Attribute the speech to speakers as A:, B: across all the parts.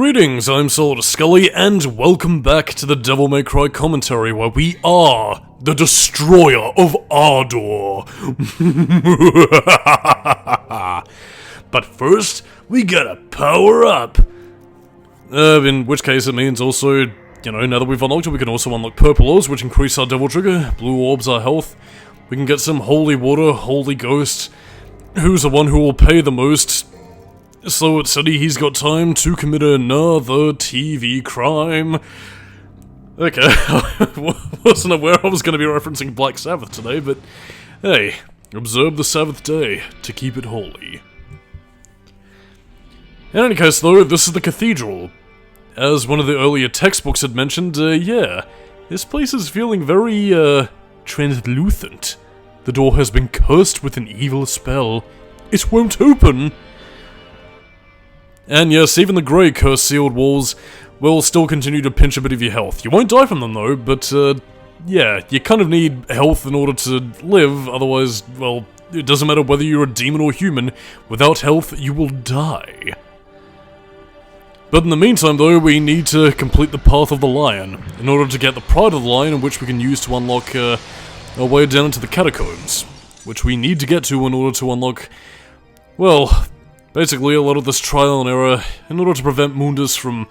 A: Greetings, I'm Solidus-Skully, and welcome back to the Devil May Cry commentary, where we are the Destroyer of Ardor. But first, we gotta power up. In which case it means also, now that we've unlocked it, we can also unlock purple orbs, which increase our devil trigger, blue orbs our health. We can get some holy water, holy ghost. Who's the one who will pay the most? So it said he's got time to commit another TV crime. Okay, I wasn't aware I was going to be referencing Black Sabbath today, but hey, observe the Sabbath day to keep it holy. In any case though, this is the cathedral. As one of the earlier textbooks had mentioned, yeah, this place is feeling very, translucent. The door has been cursed with an evil spell. It won't open! And yes, even the grey curse-sealed walls will still continue to pinch a bit of your health. You won't die from them though, but yeah, you kind of need health in order to live, otherwise, well, it doesn't matter whether you're a demon or human, without health, you will die. But in the meantime though, we need to complete the Path of the Lion, in order to get the Pride of the Lion, in which we can use to unlock our way down into the catacombs, which we need to get to in order to unlock, well, basically a lot of this trial and error in order to prevent Mundus from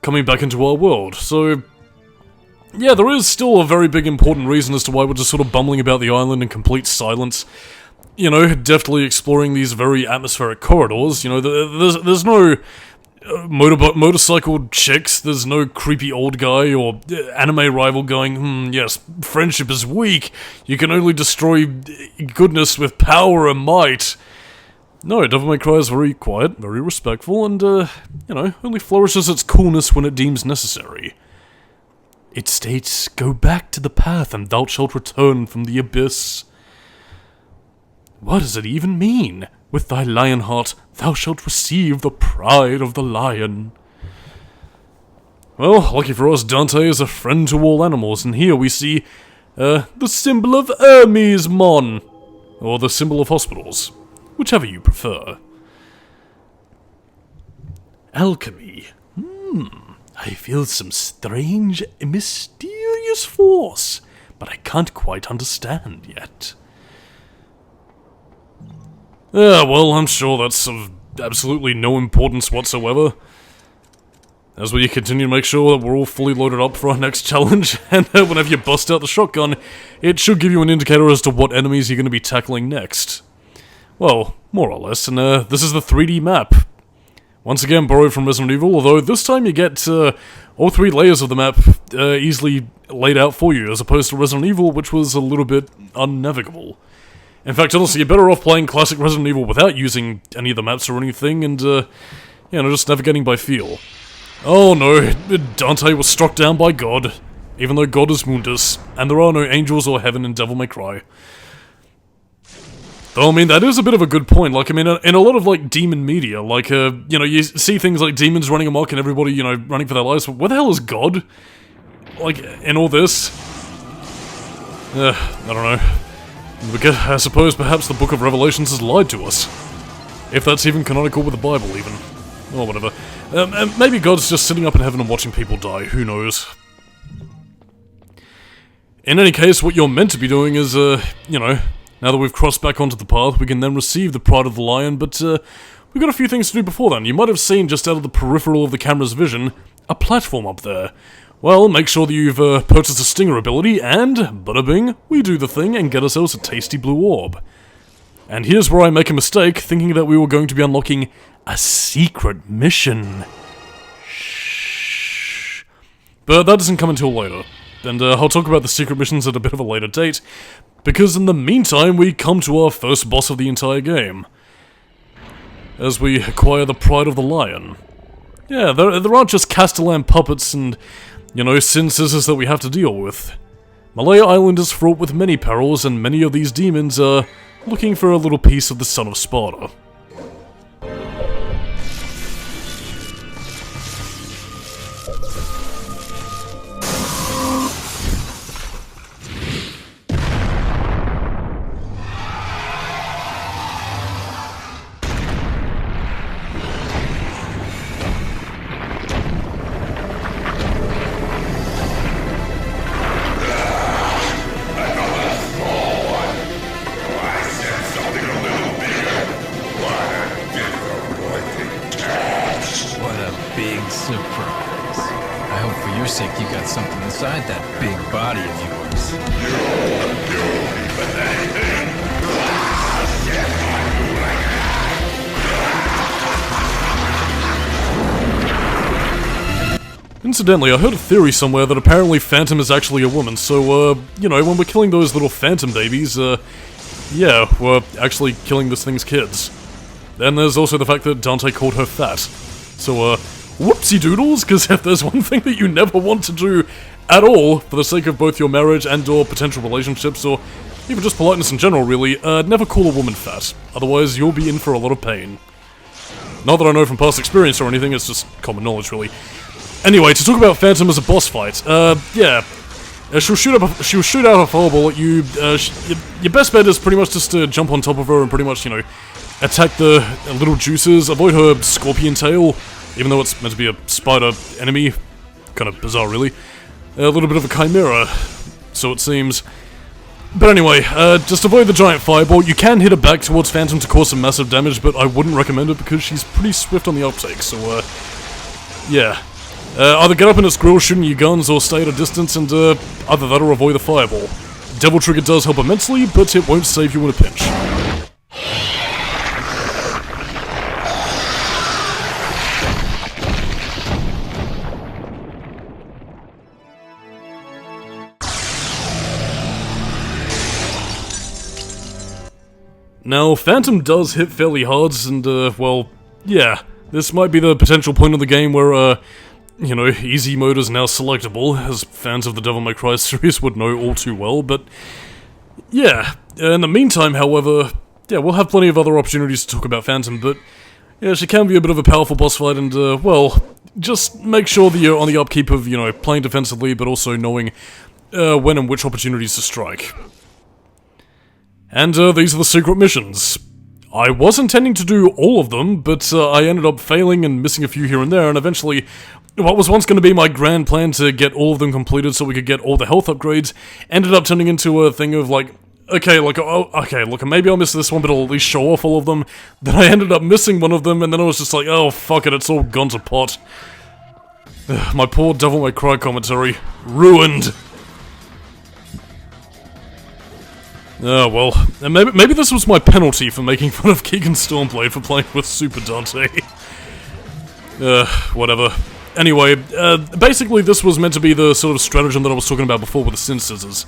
A: coming back into our world. So, yeah, there is still a very big important reason as to why we're just sort of bumbling about the island in complete silence. Deftly exploring these very atmospheric corridors. There's no motorcycle chicks, there's no creepy old guy or anime rival going, yes, friendship is weak, you can only destroy goodness with power and might. No, Devil May Cry is very quiet, very respectful, and, only flourishes its coolness when it deems necessary. It states, "Go back to the path and thou shalt return from the abyss." What does it even mean? With thy lion heart, thou shalt receive the pride of the lion. Well, lucky for us, Dante is a friend to all animals, and here we see, the symbol of Hermes, Mon! Or the symbol of hospitals. Whichever you prefer. Alchemy. I feel some strange, mysterious force, but I can't quite understand yet. Yeah, well, I'm sure that's of absolutely no importance whatsoever. As we continue to make sure that we're all fully loaded up for our next challenge, and whenever you bust out the shotgun, it should give you an indicator as to what enemies you're going to be tackling next. Well, more or less, and this is the 3D map. Once again, borrowed from Resident Evil, although this time you get all 3 layers of the map easily laid out for you, as opposed to Resident Evil, which was a little bit unnavigable. In fact, honestly, you're better off playing classic Resident Evil without using any of the maps or anything, and, just navigating by feel. Oh no, Dante was struck down by God, even though God is Mundus, and there are no angels or heaven in Devil May Cry. Though, I mean, that is a bit of a good point. Like, I mean, in a lot of, like, demon media, like, you see things like demons running amok and everybody, running for their lives, but where the hell is God? Like, in all this? I don't know. I suppose perhaps the Book of Revelations has lied to us. If that's even canonical with the Bible, even. Or whatever. Maybe God's just sitting up in heaven and watching people die, who knows? In any case, what you're meant to be doing is, now that we've crossed back onto the path, we can then receive the Pride of the Lion, but we've got a few things to do before then. You might have seen, just out of the peripheral of the camera's vision, a platform up there. Well, make sure that you've purchased a Stinger ability, and, bada bing, we do the thing and get ourselves a tasty blue orb. And here's where I make a mistake, thinking that we were going to be unlocking a secret mission. Shh. But that doesn't come until later. And I'll talk about the secret missions at a bit of a later date, because in the meantime we come to our first boss of the entire game, as we acquire the Pride of the Lion. Yeah, there aren't just Castellan puppets and, sin scissors that we have to deal with. Malaya Island is fraught with many perils, and many of these demons are looking for a little piece of the Son of Sparta.
B: sick you got something inside that big body of yours.
A: Incidentally, I heard a theory somewhere that apparently Phantom is actually a woman, so, you know, when we're killing those little Phantom babies, yeah, we're actually killing this thing's kids. Then there's also the fact that Dante called her fat. So, whoopsie doodles, because if there's one thing that you never want to do at all, for the sake of both your marriage and or potential relationships, or even just politeness in general, really, never call a woman fat. Otherwise, you'll be in for a lot of pain. Not that I know from past experience or anything, it's just common knowledge, really. Anyway, to talk about Phantom as a boss fight, yeah. She'll shoot out a fireball at you. Your best bet is pretty much just to jump on top of her and pretty much, you know, attack the little juices. Avoid her scorpion tail, even though it's meant to be a spider enemy. Kind of bizarre, really. A little bit of a chimera, so it seems. But anyway, just avoid the giant fireball. You can hit her back towards Phantom to cause some massive damage, but I wouldn't recommend it because she's pretty swift on the uptake, so, yeah. Either get up in its grill shooting your guns or stay at a distance and, either that or avoid the fireball. Devil Trigger does help immensely, but it won't save you in a pinch. Now, Phantom does hit fairly hard, and, well, yeah, this might be the potential point of the game where, you know, easy mode is now selectable, as fans of the Devil May Cry series would know all too well, but yeah. In the meantime, however, yeah, we'll have plenty of other opportunities to talk about Phantom, but yeah, she can be a bit of a powerful boss fight, and, well, just make sure that you're on the upkeep of, you know, playing defensively, but also knowing when and which opportunities to strike. And, these are the secret missions. I was intending to do all of them, but I ended up failing and missing a few here and there, and eventually, what was once going to be my grand plan to get all of them completed so we could get all the health upgrades, ended up turning into a thing of like, okay, like, oh, okay, look, maybe I'll miss this one, but I'll at least show off all of them. Then I ended up missing one of them, and then I was just like, oh, fuck it, it's all gone to pot. My poor Devil May Cry commentary. Ruined! Oh, well, maybe this was my penalty for making fun of Keegan Stormblade for playing with Super Dante. Whatever. Anyway, basically this was meant to be the sort of stratagem that I was talking about before with the Sin Scissors.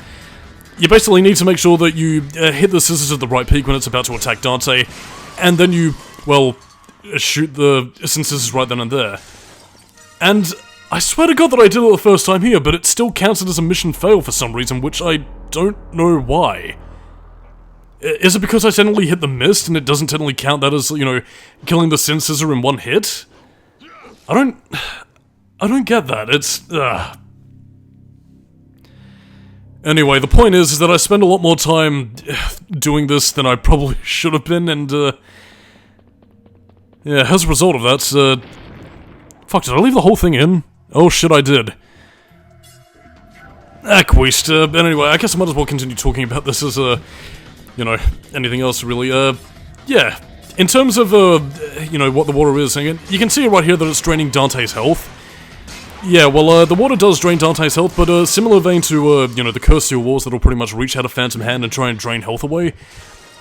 A: You basically need to make sure that you hit the scissors at the right peak when it's about to attack Dante, and then you, well, shoot the Sin Scissors right then and there. And I swear to God that I did it the first time here, but it still counted as a mission fail for some reason, which I don't know why. Is it because I technically hit the mist and it doesn't technically count that as, you know, killing the Sin Scissor in one hit? I don't get that. It's, Anyway, the point is that I spend a lot more time doing this than I probably should have been, and, yeah, as a result of that, fuck, did I leave the whole thing in? Oh shit, I did. Queast. But anyway, I guess I might as well continue talking about this as, you know, anything else really. Yeah. In terms of, you know, what the water is, you can see right here that it's draining Dante's health. Yeah, well, the water does drain Dante's health, but similar vein to, you know, the Cursed Steel Walls that'll pretty much reach out a Phantom Hand and try and drain health away,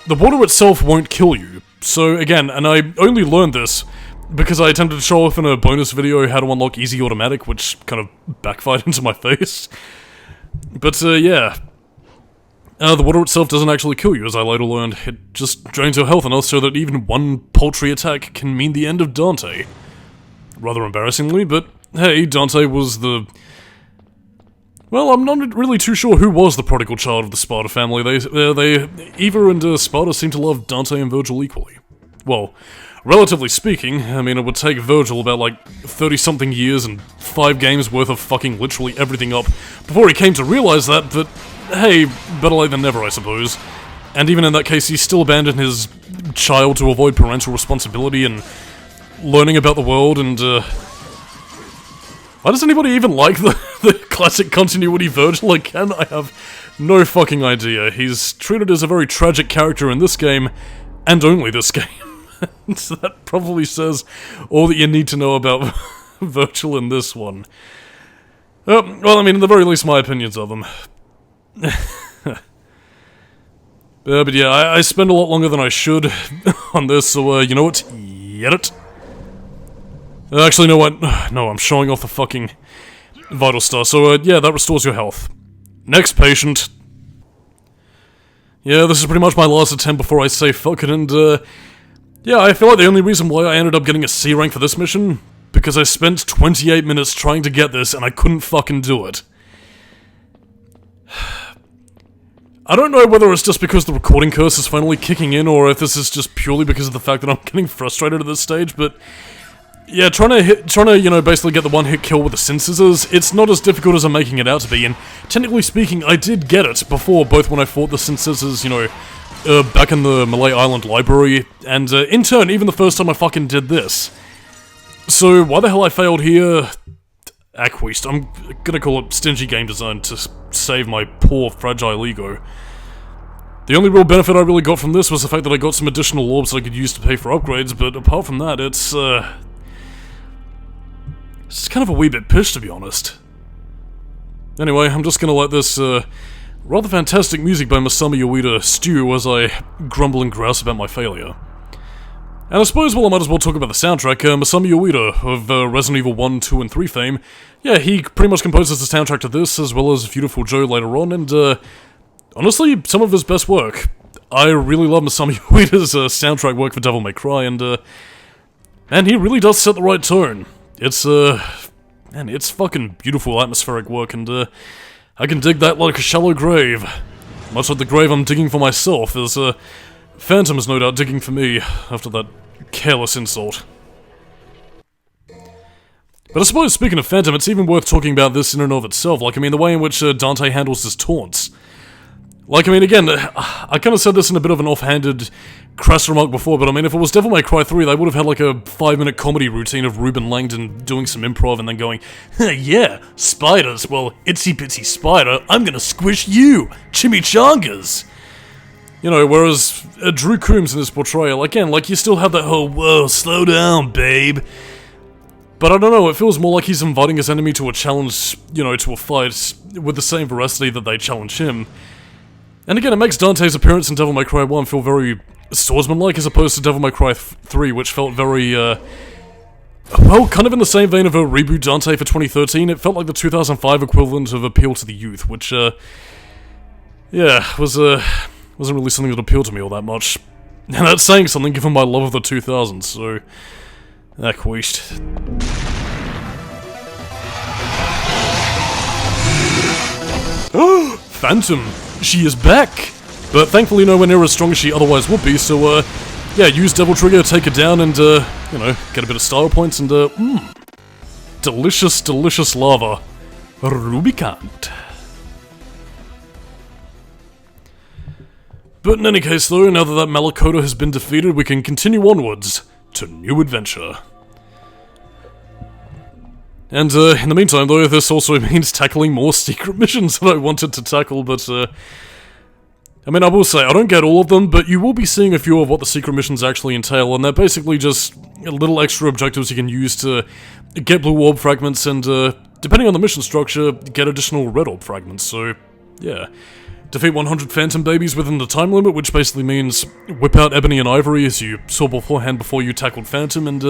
A: the water itself won't kill you. So, again, and I only learned this because I attempted to show off in a bonus video how to unlock Easy Automatic, which kind of backfired into my face. But, yeah. The water itself doesn't actually kill you, as I later learned. It just drains your health enough so that even one paltry attack can mean the end of Dante. Rather embarrassingly, but hey, Dante was the... Well, I'm not really too sure who was the prodigal child of the Sparta family. Eva and Sparta seem to love Dante and Virgil equally. Well, relatively speaking, I mean, it would take Virgil about, like, 30-something years and 5 games worth of fucking literally everything up before he came to realize that, but hey, better late than never, I suppose. And even in that case, he still abandoned his child to avoid parental responsibility and learning about the world, and, why does anybody even like the classic continuity Virgil again? I have no fucking idea. He's treated as a very tragic character in this game, and only this game. So that probably says all that you need to know about Virgil in this one. Well, I mean, at the very least, my opinions of them. But yeah, I spend a lot longer than I should on this, so, you know what? Get it? Actually, no, what? No, I'm showing off the fucking vital star, so, yeah, that restores your health. Next patient. Yeah, this is pretty much my last attempt before I say fuck it, and, yeah, I feel like the only reason why I ended up getting a C rank for this mission, because I spent 28 minutes trying to get this, and I couldn't fucking do it. I don't know whether it's just because the recording curse is finally kicking in, or if this is just purely because of the fact that I'm getting frustrated at this stage, but... yeah, trying to, you know, basically get the one-hit kill with the sin scissors, it's not as difficult as I'm making it out to be, and technically speaking, I did get it before, both when I fought the sin scissors, you know, back in the Malay Island library, and in turn, even the first time I fucking did this. So, why the hell I failed here? Acqueast. I'm gonna call it stingy game design to save my poor, fragile ego. The only real benefit I really got from this was the fact that I got some additional orbs that I could use to pay for upgrades, but apart from that, it's kind of a wee bit pish, to be honest. Anyway, I'm just gonna let this, rather fantastic music by Masami Ueda stew as I grumble and grouse about my failure. And I suppose, well, I might as well talk about the soundtrack. Masami Ueda of Resident Evil 1, 2, and 3 fame. Yeah, he pretty much composes the soundtrack to this, as well as Beautiful Joe later on, and, honestly, some of his best work. I really love Masami Ueda's soundtrack work for Devil May Cry, and he really does set the right tone. It's, man, it's fucking beautiful atmospheric work, and, I can dig that like a shallow grave. Much like the grave I'm digging for myself, as, Phantom is no doubt digging for me, after that careless insult. But I suppose, speaking of Phantom, it's even worth talking about this in and of itself, like, I mean, the way in which, Dante handles his taunts. Like, I mean, again, I kind of said this in a bit of an offhanded, crass remark before, but I mean, if it was Devil May Cry 3, they would have had like a 5-minute comedy routine of Ruben Langdon doing some improv and then going, yeah, spiders, well, itsy bitsy spider, I'm gonna squish you, chimichangas! You know, whereas Drew Coombs in this portrayal, again, like, you still have that whole, whoa, slow down, babe. But I don't know, it feels more like he's inviting his enemy to a challenge, you know, to a fight, with the same veracity that they challenge him. And again, it makes Dante's appearance in Devil May Cry 1 feel very swordsman-like, as opposed to Devil May Cry 3, which felt very, well, kind of in the same vein of a reboot Dante for 2013. It felt like the 2005 equivalent of Appeal to the Youth, which, yeah, wasn't really something that appealed to me all that much. And that's saying something given my love of the 2000s, so... Acqueast. Phantom! She is back! But thankfully nowhere near as strong as she otherwise would be, so, yeah, use Devil Trigger, take her down, and, you know, get a bit of style points, and, delicious, delicious lava. Rubicante. But in any case, though, now that Malecoda has been defeated, we can continue onwards to new adventure. And, in the meantime, though, this also means tackling more secret missions that I wanted to tackle, but, I mean, I will say, I don't get all of them, but you will be seeing a few of what the secret missions actually entail, and they're basically just little extra objectives you can use to get blue orb fragments and, depending on the mission structure, get additional red orb fragments, so, yeah. Defeat 100 Phantom Babies within the time limit, which basically means whip out Ebony and Ivory as you saw beforehand before you tackled Phantom, and,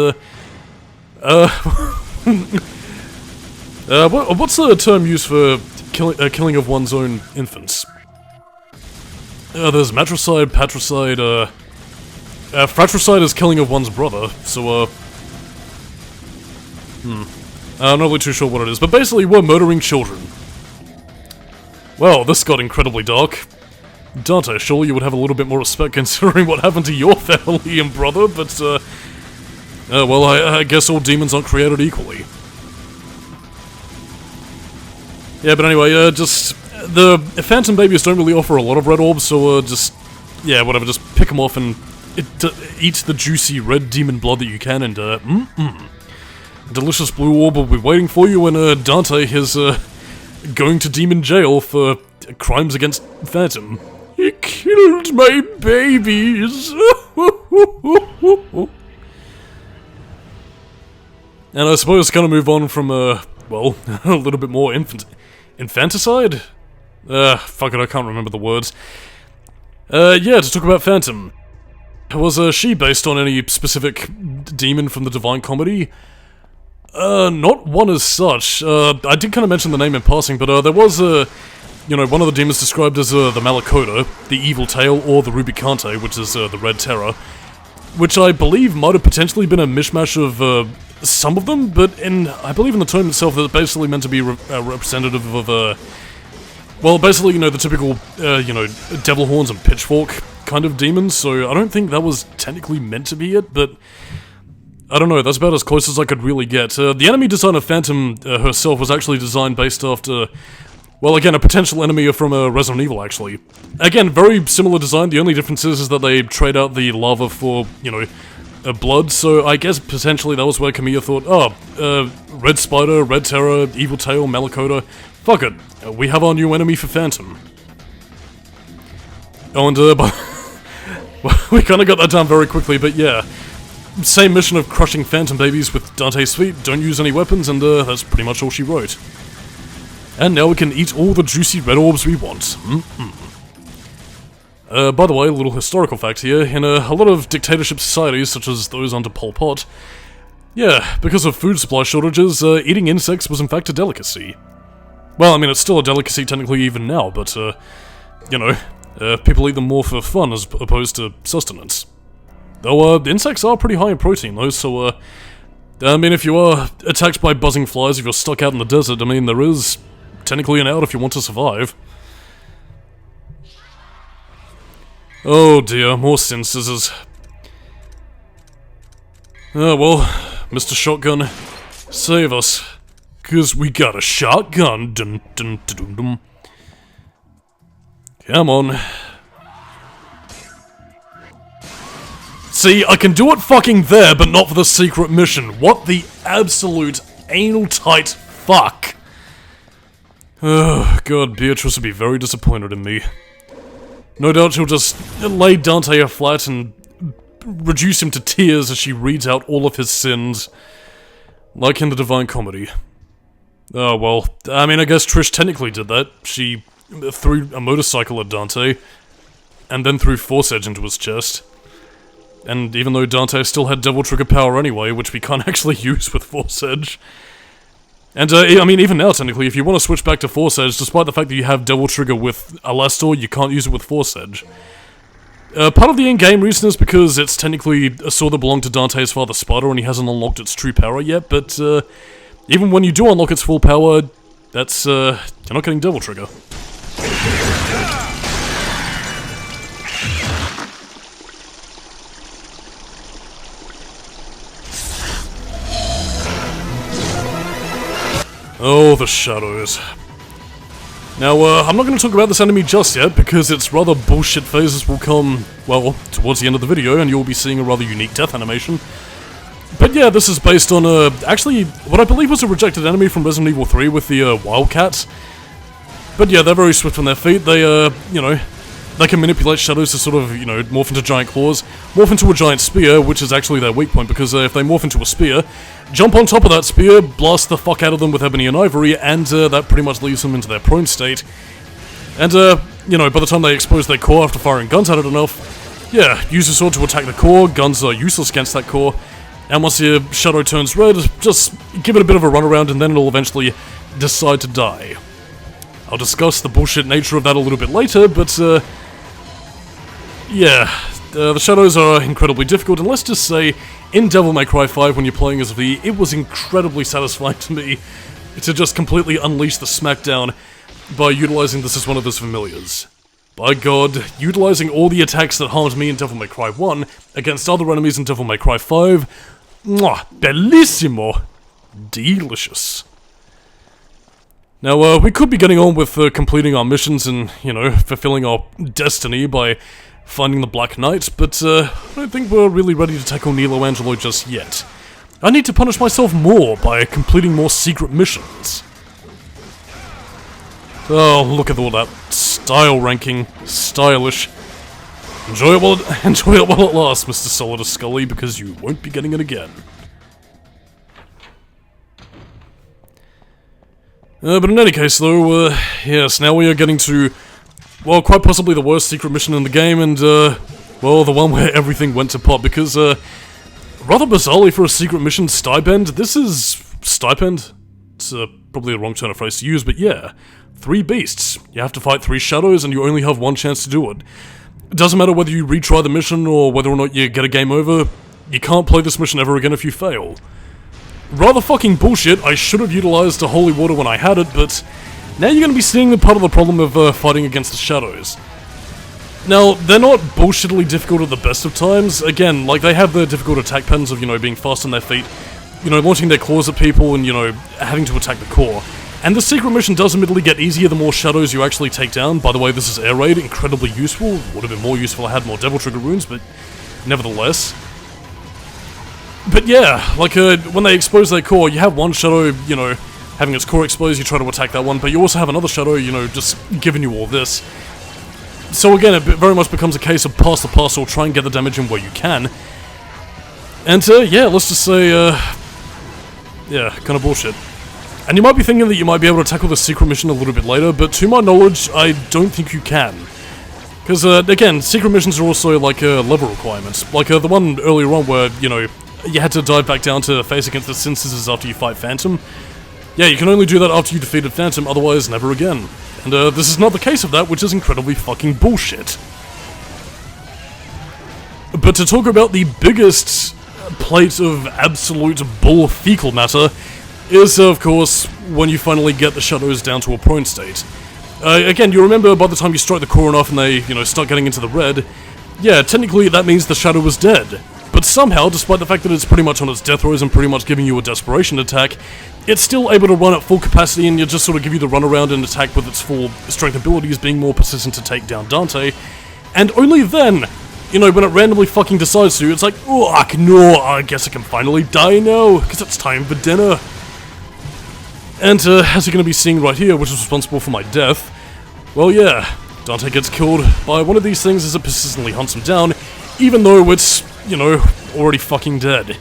A: what's the term used for killing of one's own infants? There's matricide, patricide, fratricide is killing of one's brother, so, I'm not really too sure what it is, but basically we're murdering children. Well, this got incredibly dark. Dante, surely you would have a little bit more respect considering what happened to your family and brother, but, well, I guess all demons aren't created equally. Yeah, but anyway, just, the Phantom Babies don't really offer a lot of red orbs, so, just, yeah, whatever, just pick them off and eat the juicy red demon blood that you can, and, delicious blue orb will be waiting for you when, Dante is, going to demon jail for crimes against Phantom. He killed my babies! And I suppose kind of move on from, well, a little bit more infanticide? Fuck it, I can't remember the words. Yeah, to talk about Phantom. Was she based on any specific demon from the Divine Comedy? Not one as such. I did kind of mention the name in passing, but there was you know, one of the demons described as the Malecoda, the Evil Tail, or the Rubicante, which is the Red Terror, which I believe might have potentially been a mishmash of some of them, but I believe in the tome itself that it's basically meant to be representative of well, basically, you know, the typical, you know, devil horns and pitchfork kind of demons, so I don't think that was technically meant to be it, but I don't know, that's about as close as I could really get. The enemy design of Phantom herself was actually designed based after, well, again, a potential enemy from Resident Evil, actually. Again, very similar design, the only difference is that they trade out the lava for, you know, blood, so I guess potentially that was where Kamiya thought, oh, Red Spider, Red Terror, Evil Tail, Malecoda, fuck it, we have our new enemy for Phantom. Oh, and, we kinda got that down very quickly, but yeah. Same mission of crushing Phantom babies with Dante's feet, don't use any weapons, and that's pretty much all she wrote. And now we can eat all the juicy red orbs we want. By the way, a little historical fact here, in a lot of dictatorship societies, such as those under Pol Pot, yeah, because of food supply shortages, eating insects was in fact a delicacy. Well, I mean, it's still a delicacy technically even now, but, you know, people eat them more for fun as opposed to sustenance. Though, insects are pretty high in protein, though, so, I mean, if you are attacked by buzzing flies, if you're stuck out in the desert, I mean, there is technically an out if you want to survive. Oh dear, more sin scissors. Oh well, Mr. Shotgun, save us. 'Cause we got a shotgun, dun dun dun dun dun. Come on. See, I can do it fucking there, but not for the secret mission. What the absolute anal tight fuck? Oh, God, Beatrice would be very disappointed in me. No doubt she'll just lay Dante flat and reduce him to tears as she reads out all of his sins. Like in the Divine Comedy. Oh, well, I mean, I guess Trish technically did that. She threw a motorcycle at Dante, and then threw Force Edge into his chest. And even though Dante still had Devil Trigger power anyway, which we can't actually use with Force Edge. And, I mean, even now, technically, if you want to switch back to Force Edge, despite the fact that you have Devil Trigger with Alastor, you can't use it with Force Edge. Part of the in-game reason is because it's technically a sword that belonged to Dante's father Spider, and he hasn't unlocked its true power yet, but, even when you do unlock its full power, that's, you're not getting Devil Trigger. Oh, the shadows. Now, I'm not going to talk about this enemy just yet, because its rather bullshit phases will come, well, towards the end of the video, and you'll be seeing a rather unique death animation. But yeah, this is based on, actually, what I believe was a rejected enemy from Resident Evil 3 with the, Wildcats. But yeah, they're very swift on their feet, they, you know, they can manipulate shadows to sort of, you know, morph into giant claws, morph into a giant spear, which is actually their weak point, because if they morph into a spear, jump on top of that spear, blast the fuck out of them with ebony and ivory, and that pretty much leaves them into their prone state. And, you know, by the time they expose their core after firing guns at it enough, yeah, use your sword to attack the core, guns are useless against that core, and once your shadow turns red, just give it a bit of a runaround, and then it'll eventually decide to die. I'll discuss the bullshit nature of that a little bit later, but, yeah, the shadows are incredibly difficult, and let's just say, in Devil May Cry 5 when you're playing as V, it was incredibly satisfying to me to just completely unleash the smackdown by utilizing this as one of those familiars. By God, utilizing all the attacks that harmed me in Devil May Cry 1 against other enemies in Devil May Cry 5, mwah, bellissimo! Delicious. Now, we could be getting on with completing our missions and, you know, fulfilling our destiny by finding the Black Knight, but I don't think we're really ready to tackle Nilo Angelo just yet. I need to punish myself more by completing more secret missions. Oh, look at all that style ranking. Stylish. Enjoy it while it lasts, Mr. Solidus-Skully, because you won't be getting it again. But in any case, though, yes, now we are getting to, well, quite possibly the worst secret mission in the game, and, well, the one where everything went to pot, because, rather bizarrely for a secret mission stipend, this is... stipend? It's, probably the wrong turn of phrase to use, but yeah. 3 beasts. You have to fight 3 shadows, and you only have 1 chance to do it. It doesn't matter whether you retry the mission, or whether or not you get a game over, you can't play this mission ever again if you fail. Rather fucking bullshit. I should have utilized a holy water when I had it, but now you're gonna be seeing the part of the problem of fighting against the shadows. Now, they're not bullshittily difficult at the best of times. Again, like, they have the difficult attack patterns of, you know, being fast on their feet, you know, launching their claws at people, and, you know, having to attack the core. And the secret mission does admittedly get easier the more shadows you actually take down. By the way, this is air raid, incredibly useful. Would have been more useful if I had more devil trigger runes, but nevertheless. But yeah, like, when they expose their core, you have one shadow, you know, having its core exposed, you try to attack that one, but you also have another shadow, you know, just giving you all this. So again, it very much becomes a case of pass the parcel, try and get the damage in where you can. And, yeah, let's just say, yeah, kind of bullshit. And you might be thinking that you might be able to tackle the secret mission a little bit later, but to my knowledge, I don't think you can. Because, again, secret missions are also, like, level requirements. Like, the one earlier on where, you know, you had to dive back down to face against the Sin Scissors after you fight Phantom. Yeah, you can only do that after you defeated Phantom, otherwise never again. And, this is not the case of that, which is incredibly fucking bullshit. But to talk about the biggest plate of absolute bull fecal matter is, of course, when you finally get the shadows down to a prone state. Again, you remember by the time you strike the core enough and they, you know, start getting into the red, yeah, technically that means the shadow was dead. But somehow, despite the fact that it's pretty much on its death throes and pretty much giving you a desperation attack, it's still able to run at full capacity and you just sort of give you the runaround and attack with its full strength abilities, being more persistent to take down Dante. And only then, you know, when it randomly fucking decides to, it's like, oh, I guess I can finally die now, because it's time for dinner. And, as you're going to be seeing right here, which is responsible for my death, well, yeah, Dante gets killed by one of these things as it persistently hunts him down, even though it's, you know, already fucking dead.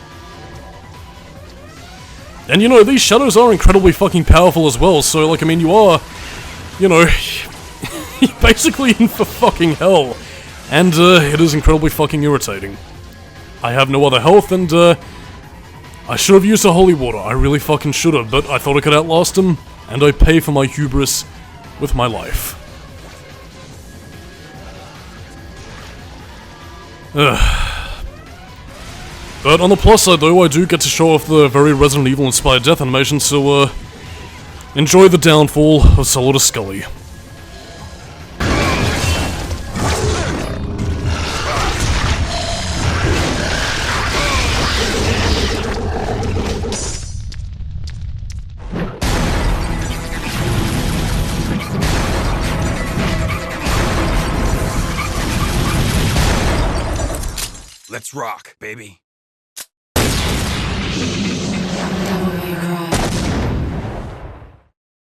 A: And, you know, these shadows are incredibly fucking powerful as well, so, like, I mean, you are, you know, you're basically in for fucking hell. And, it is incredibly fucking irritating. I have no other health, and, I should have used a holy water, I really fucking should have, but I thought I could outlast him, and I pay for my hubris with my life. But on the plus side though, I do get to show off the very Resident Evil inspired death animation, so enjoy the downfall of Solidus-Skully.
B: Let's rock, baby.